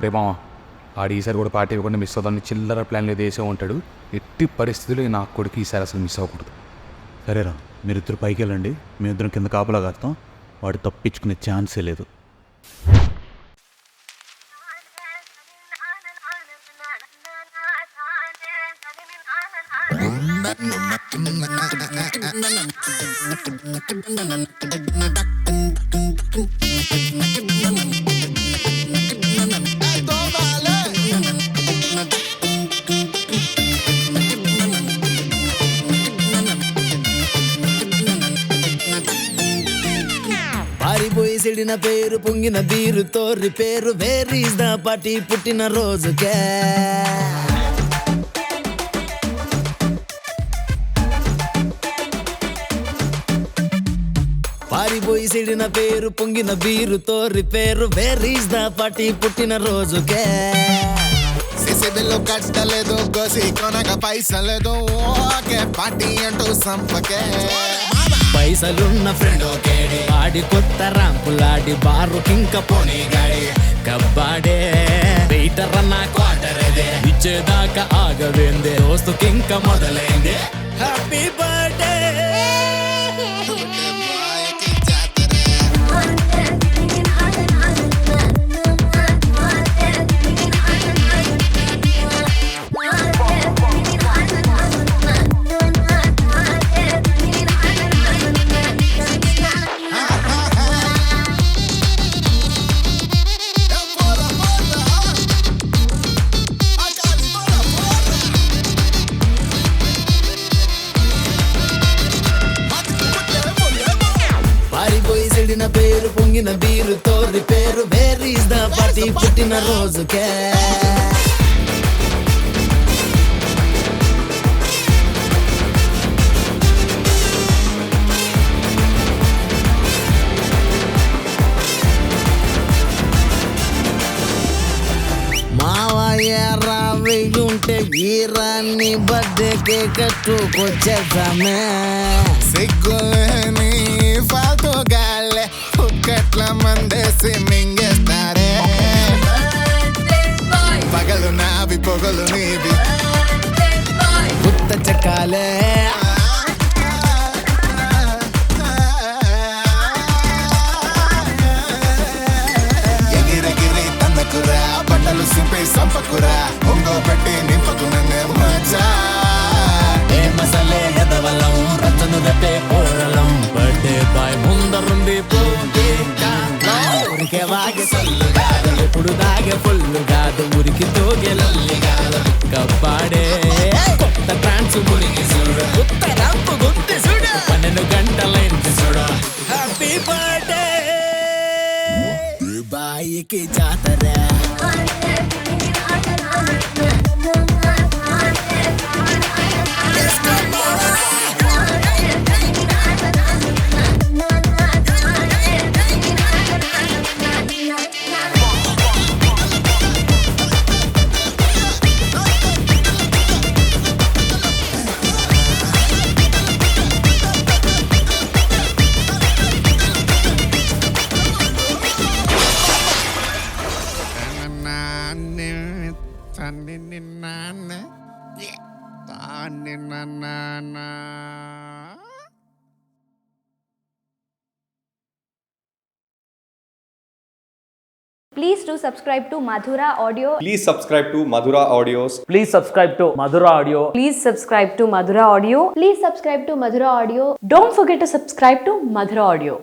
రేమా ఆడు ఈసారి కూడా పార్టీ ఇవ్వకుండా మిస్ అవుతాను చిల్లర ప్లాన్లు వేసే ఉంటాడు. ఎట్టి పరిస్థితుల్లో నా కొడుకు ఈసారి అసలు మిస్ అవ్వకూడదు. సరేరా, మీరిద్దరు పైకి వెళ్ళండి, మీ ఇద్దరం కింద కాపలా కాస్తాం. వాడు తప్పించుకునే ఛాన్సే లేదు. పారిపోయి చెడిన పేరు పొంగిన బీరు తోరి పేరు వేరీస్ ద పార్టీ పుట్టిన రోజుకే. పారిపోయి చెడిన పేరు పొంగిన బీరు తోరి పేరు వేరీస్ ద పార్టీ పుట్టిన రోజుకే. సిసిబిల్లు కట్టలేదు గోసి కొనక పైసలేదు ఓకే పార్టీ అంటూ సంపకే. పైసలున్న ఫ్రెండ్ ఓకేడి వాడి కొత్త రాంపులాడి బారు కింక పోనీ గాడి కబ్బాడే వెయిటర్ అన్న క్వార్టర్ ఇదే ఇచ్చేదాకా ఆగవేందే దోస్తు కింక మొదలైంది. హ్యాపీ బర్త్డే పేరు పొంగిన బీరు తోరి పేరు వేరీస్ ద పార్టీ పుట్టిన రోజుకే. మావయ్య రావి ఉంటే వీరాన్ని బర్త్డేకే కట్టుకొచ్చేద్దామే. సిగ్గులేని ఫాల్తూ గాలే కుక్కట్ల మందేసి మింగేస్తారే. పగలు నావి పొగలు నీవి గుత్త చెక్కాలే. ఎగిరెగిరి తన్నకురా బట్టలు సింపే సంపకురా ఒంగో పెట్టి నింపకునే మజా. ఏ మసలే ఎదవలం రచను రెప్పే కోరలం బర్త్డే బాయ్ ముందరుంది ఊరికే వాగే సల్లు కాదు ఎప్పుడు దాగే ఫుల్లు కాదు ఊరికి తోగే లల్లి కాదు కప్పాడే కొత్త ట్రాన్స్ మురికి చూడు కొత్త రంపు గుర్తి చూడు 12 గంటలైంది చూడు. హ్యాపీ బర్త్డే బాయికి జాతర. Please do subscribe to MadhuraAudio. Please subscribe to MadhuraAudios. Please subscribe to MadhuraAudio. Please subscribe to MadhuraAudio. Please subscribe to MadhuraAudio. Don't forget to subscribe to MadhuraAudio.